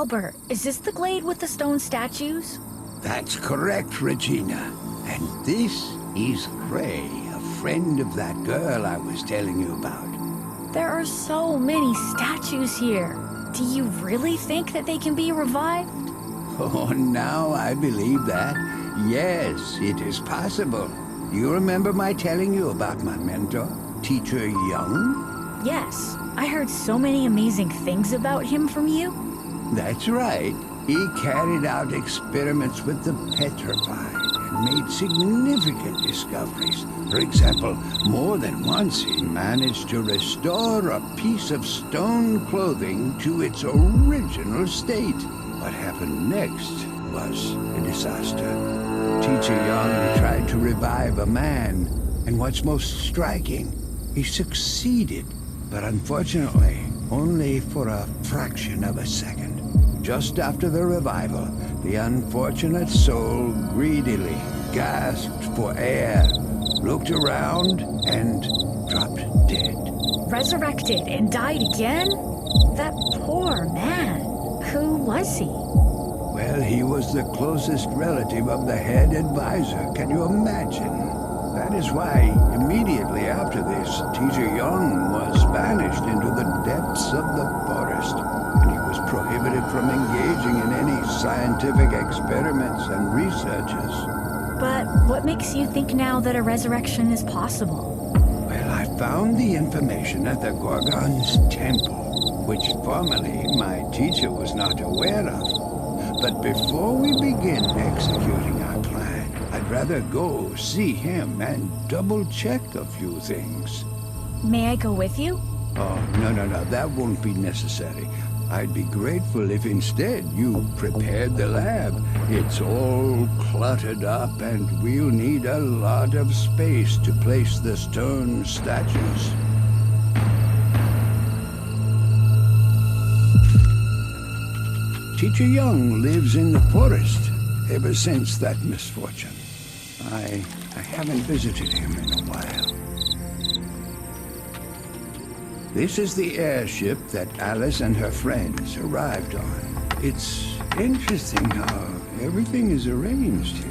Albert, is this the glade with the stone statues? That's correct, Regina. And this is Ray, a friend of that girl I was telling you about. There are so many statues here. Do you really think that they can be revived? Oh, now I believe that. Yes, it is possible. You remember my telling you about my mentor, Teacher Young? Yes, I heard so many amazing things about him from you. That's right. He carried out experiments with the petrified and made significant discoveries. For example, more than once he managed to restore a piece of stone clothing to its original state. What happened next was a disaster. Teacher Young tried to revive a man, and what's most striking, he succeeded, but unfortunately, only for a fraction of a second. Just after the revival, the unfortunate soul greedily gasped for air, looked around, and dropped dead. Resurrected and died again? That poor man. Who was he? Well, he was the closest relative of the head advisor. Can you imagine? That is why, immediately after this, Teacher Young was banished into the depths of the forest, and he was prohibited from engaging in any scientific experiments and researches. But what makes you think now that a resurrection is possible? Well, I found the information at the Gorgon's temple, which formerly my teacher was not aware of. But before we begin executing our plan, I'd rather go see him and double-check a few things. May I go with you? Oh, no, that won't be necessary. I'd be grateful if instead you prepared the lab. It's all cluttered up and we'll need a lot of space to place the stone statues. Teacher Young lives in the forest ever since that misfortune. I haven't visited him in a while. This is the airship that Alice and her friends arrived on. It's interesting how everything is arranged here.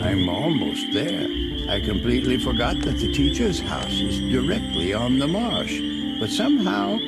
I'm almost there. I completely forgot that the teacher's house is directly on the marsh. But somehow...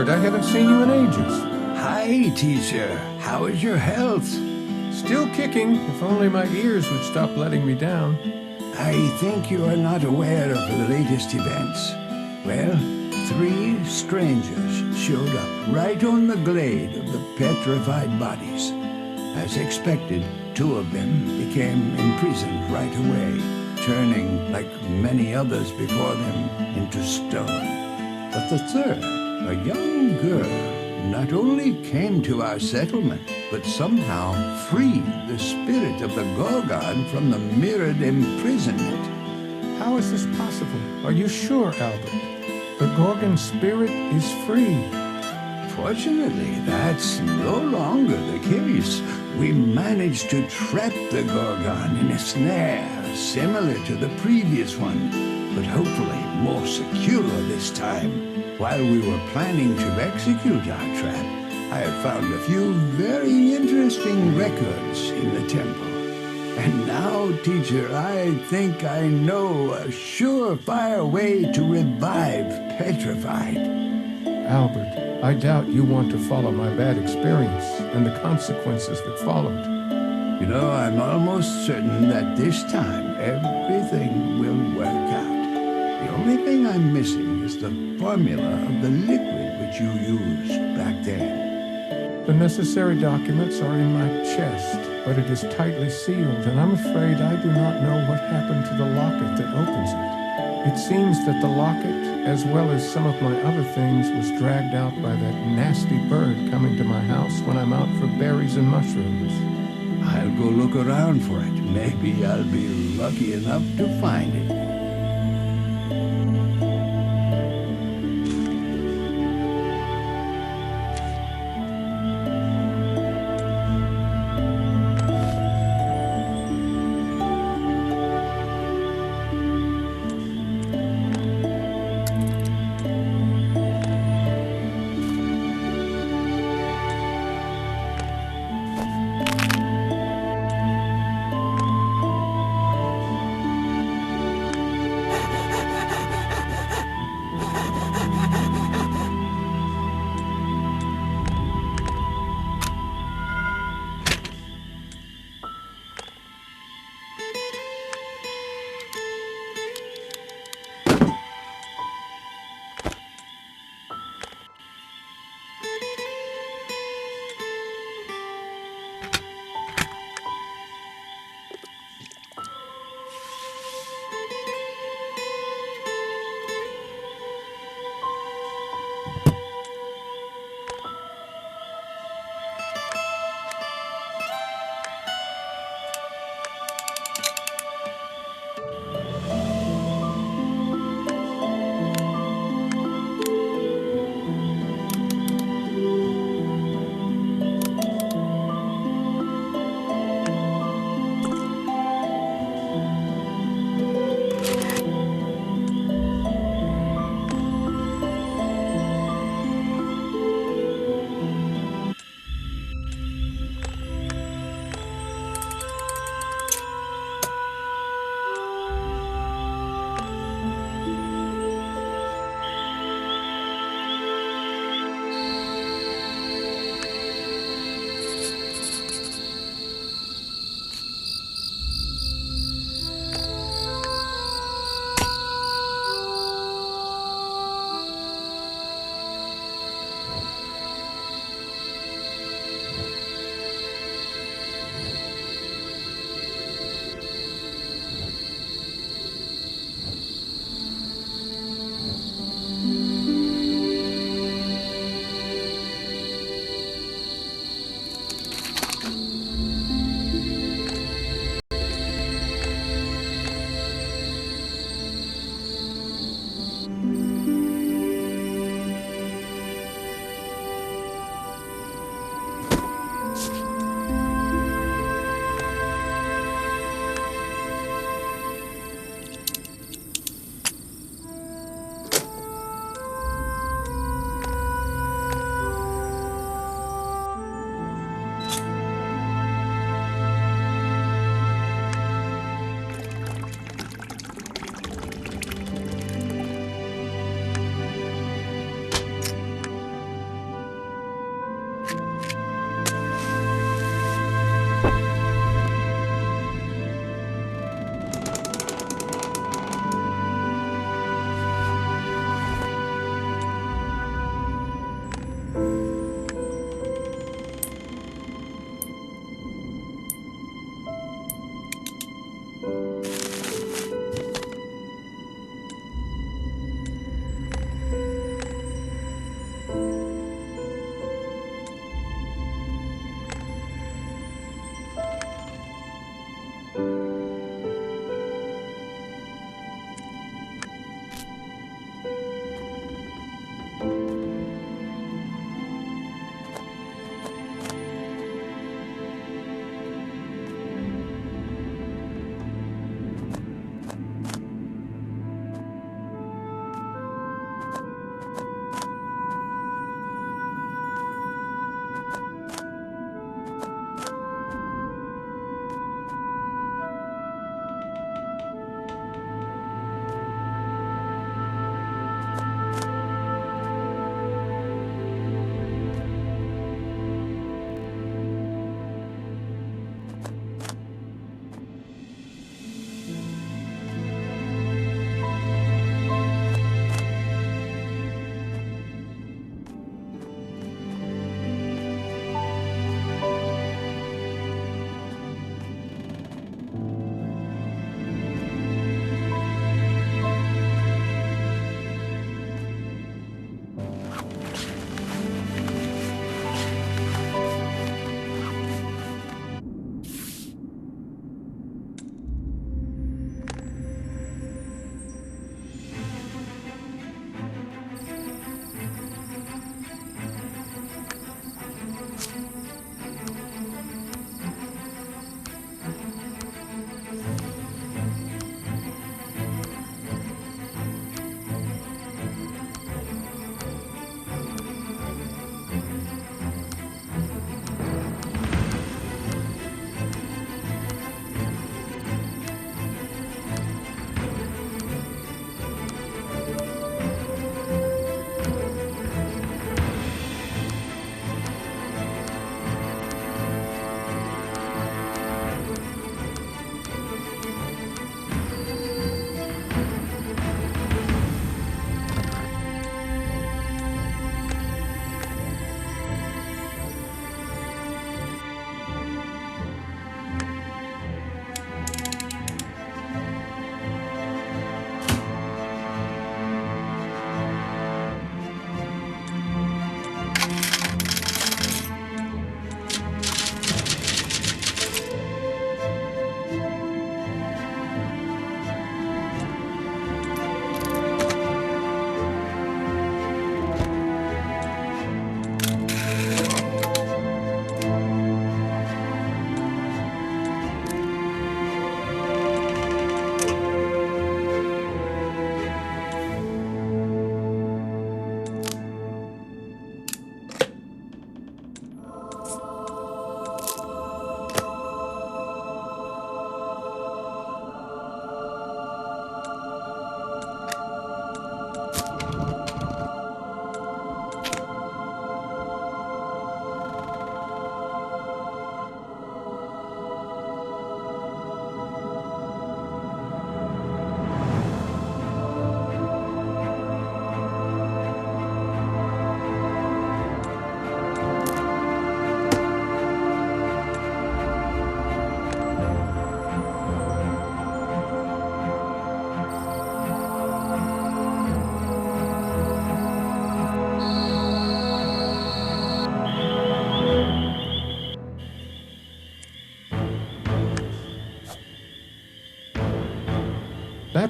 I haven't seen you in ages. Hi, teacher. How is your health? Still kicking, if only my ears would stop letting me down. I think you are not aware of the latest events. Well, 3 strangers showed up right on the glade of the petrified bodies. As expected, 2 of them became imprisoned right away, turning, like many others before them, into stone. But the third, a young girl, not only came to our settlement, but somehow freed the spirit of the Gorgon from the mirrored imprisonment. How is this possible? Are you sure, Albert? The Gorgon spirit is free. Fortunately, that's no longer the case. We managed to trap the Gorgon in a snare similar to the previous one, but hopefully more secure this time. While we were planning to execute our trap, I have found a few very interesting records in the temple. And now, teacher, I think I know a surefire way to revive Petrified. Albert, I doubt you want to follow my bad experience and the consequences that followed. You know, I'm almost certain that this time everything will work out. The only thing I'm missing is the formula of the liquid which you used back then. The necessary documents are in my chest, but it is tightly sealed, and I'm afraid I do not know what happened to the locket that opens it. It seems that the locket, as well as some of my other things, was dragged out by that nasty bird coming to my house when I'm out for berries and mushrooms. I'll go look around for it. Maybe I'll be lucky enough to find it.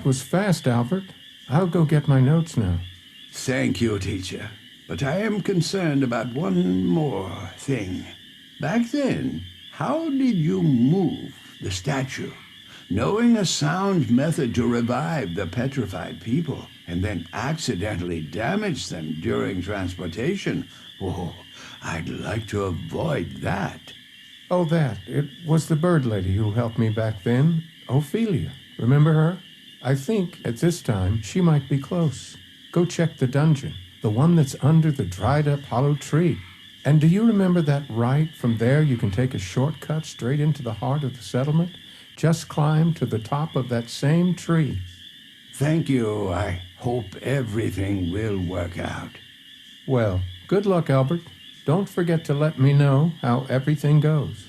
That was fast, Albert. I'll go get my notes now. Thank you, teacher. But I am concerned about one more thing. Back then, how did you move the statue? Knowing a sound method to revive the petrified people and then accidentally damage them during transportation. Oh, I'd like to avoid that. Oh, that. It was the bird lady who helped me back then, Ophelia. Remember her? I think, at this time, she might be close. Go check the dungeon, the one that's under the dried-up hollow tree. And do you remember that right? From there you can take a shortcut straight into the heart of the settlement? Just climb to the top of that same tree. Thank you. I hope everything will work out. Well, good luck, Albert. Don't forget to let me know how everything goes.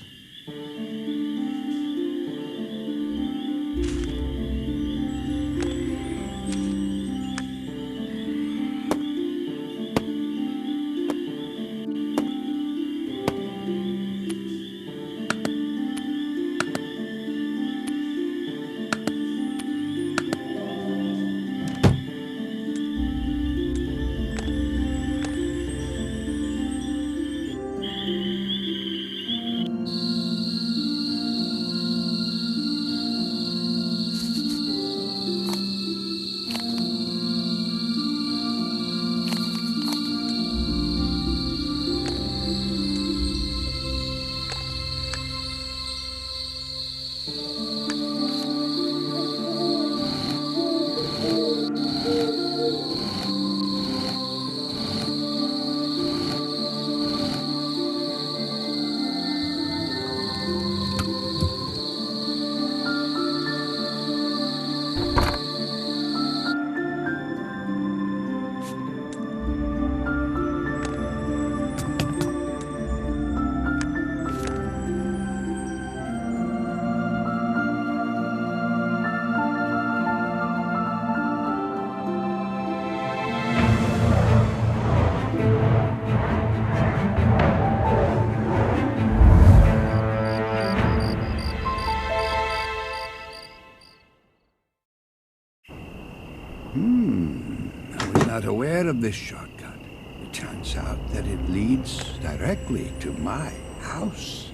I was not aware of this shortcut. It turns out that it leads directly to my house.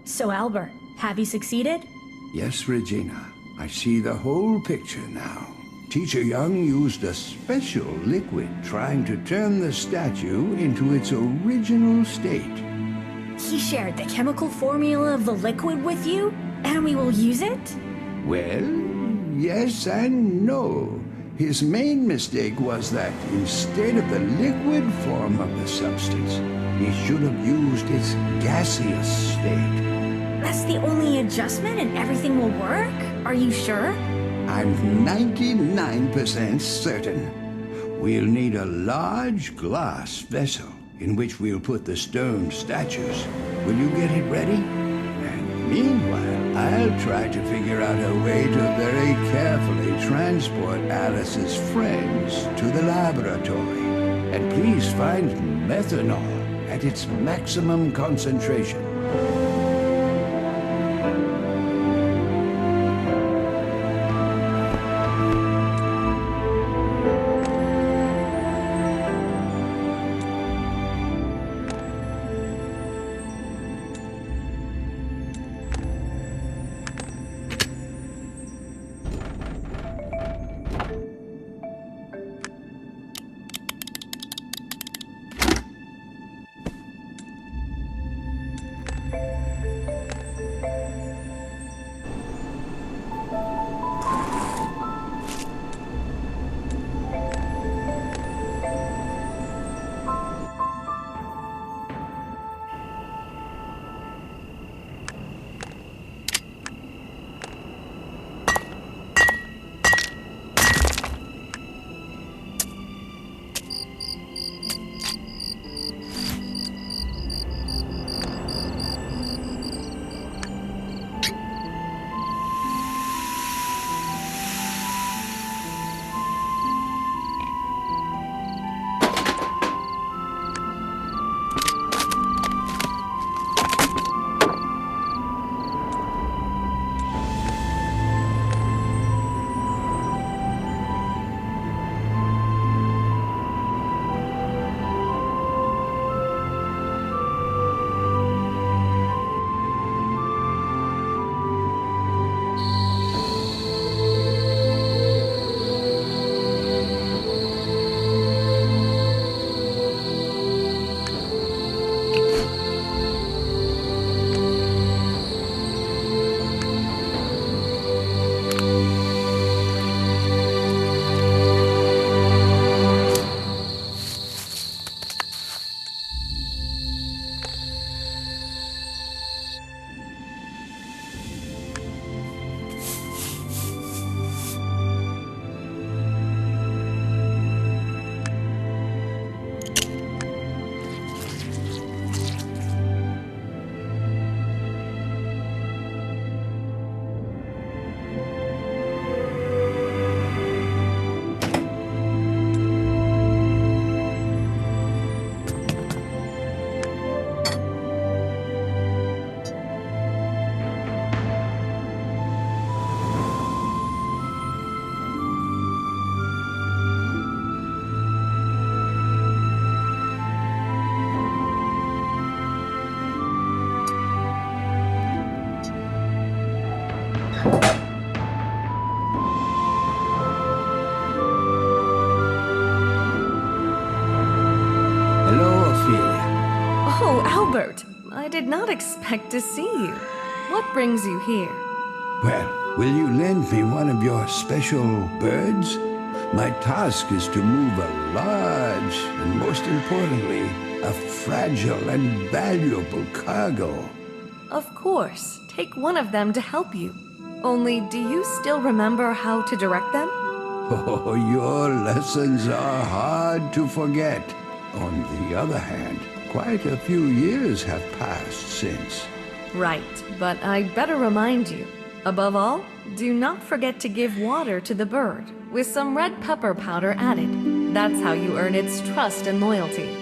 So, Albert, have you succeeded? Yes, Regina. I see the whole picture now. Teacher Young used a special liquid trying to turn the statue into its original state. He shared the chemical formula of the liquid with you, and we will use it? Well, yes and no. His main mistake was that instead of the liquid form of the substance, he should have used its gaseous state. That's the only adjustment and everything will work? Are you sure? I'm 99% certain. We'll need a large glass vessel in which we'll put the stone statues. Will you get it ready? And meanwhile, I'll try to figure out a way to very carefully transport Alice's friends to the laboratory. And please find methanol at its maximum concentration. Albert, I did not expect to see you. What brings you here? Well, will you lend me one of your special birds? My task is to move a large and, most importantly, a fragile and valuable cargo. Of course, take one of them to help you. Only, do you still remember how to direct them? Oh, your lessons are hard to forget. On the other hand, quite a few years have passed since. Right, but I'd better remind you. Above all, do not forget to give water to the bird, with some red pepper powder added. That's how you earn its trust and loyalty.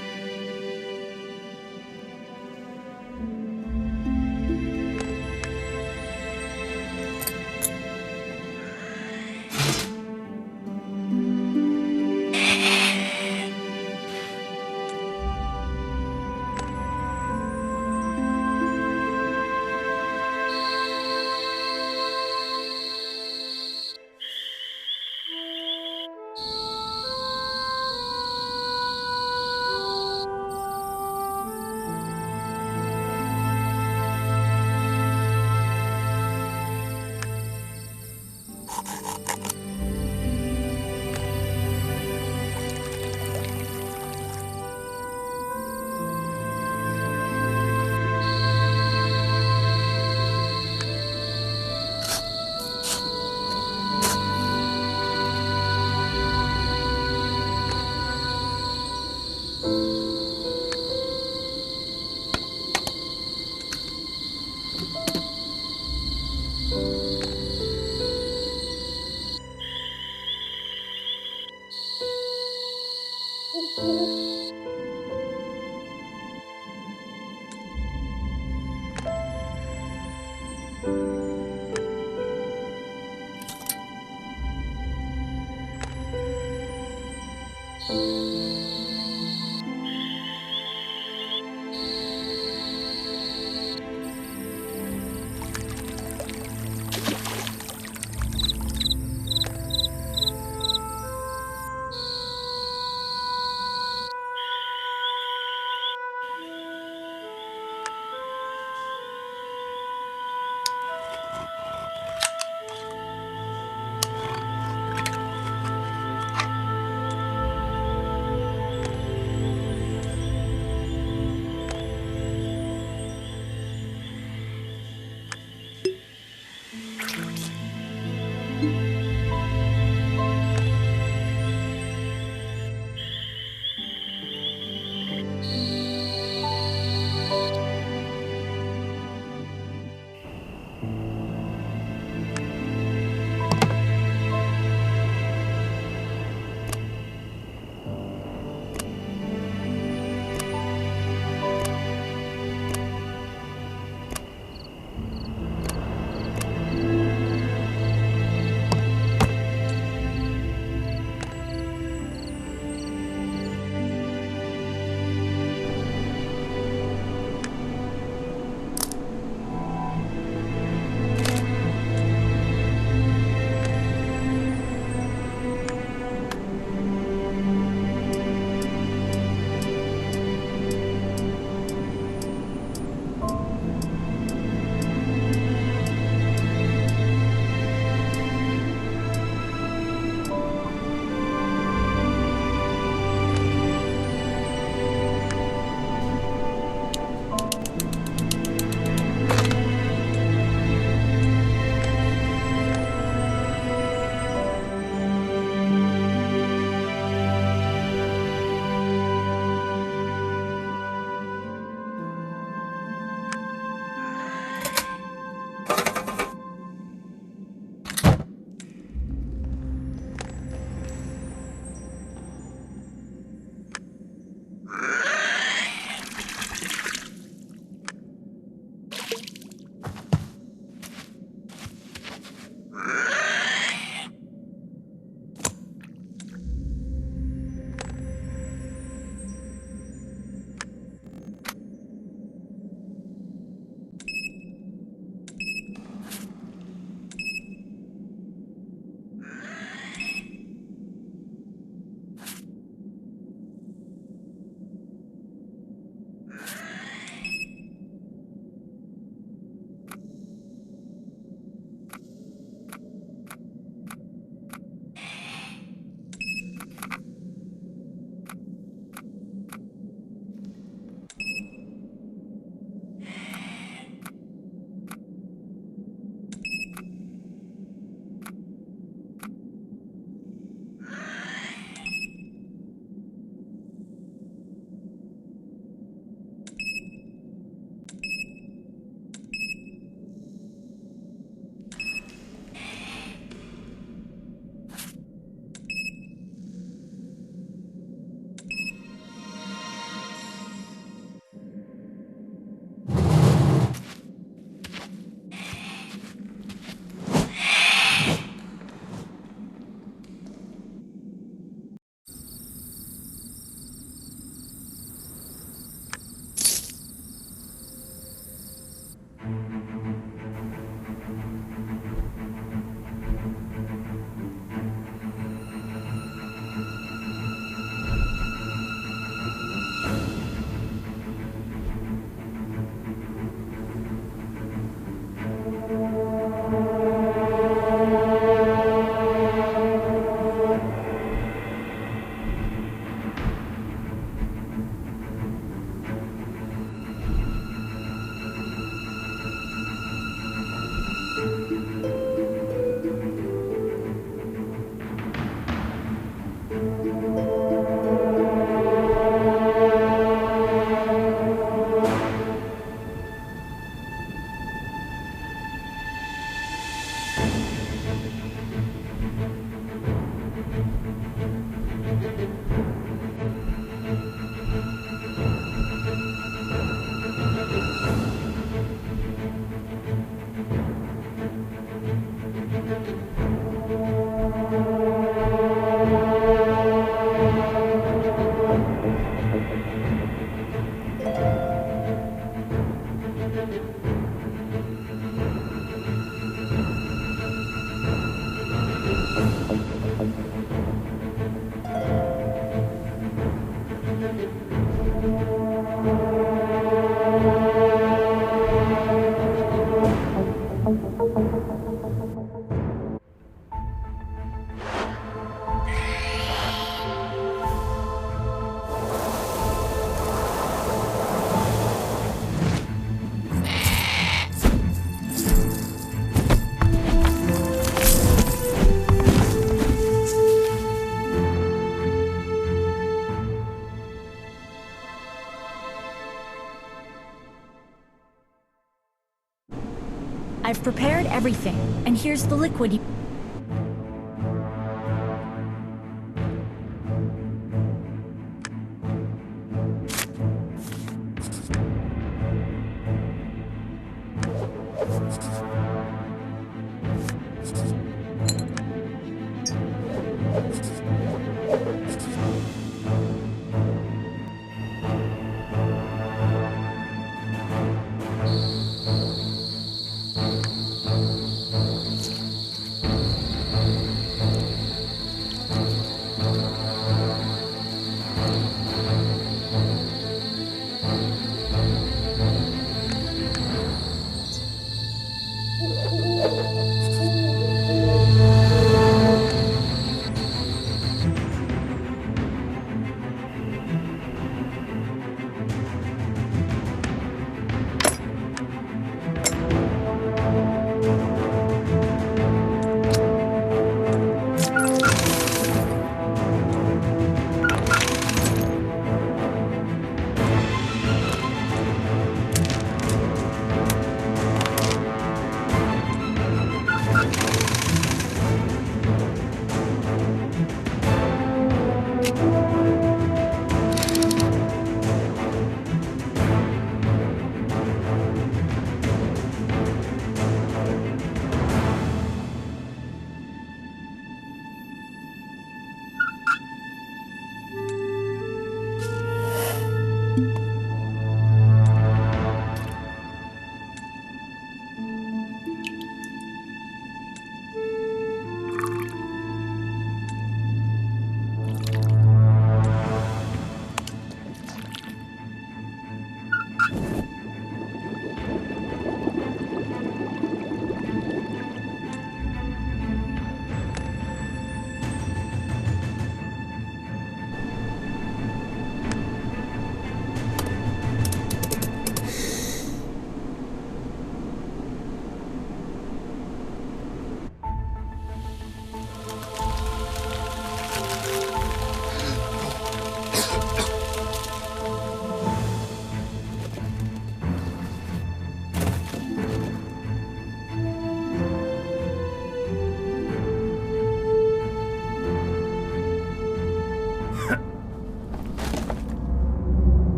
prepared everything, and here's the liquid you...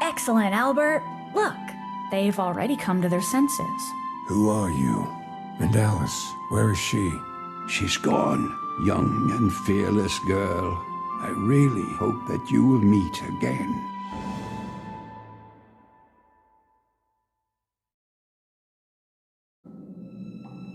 Excellent, Albert. Look, they've already come to their senses. Who are you? And Alice, where is she? She's gone, young and fearless girl. I really hope that you will meet again.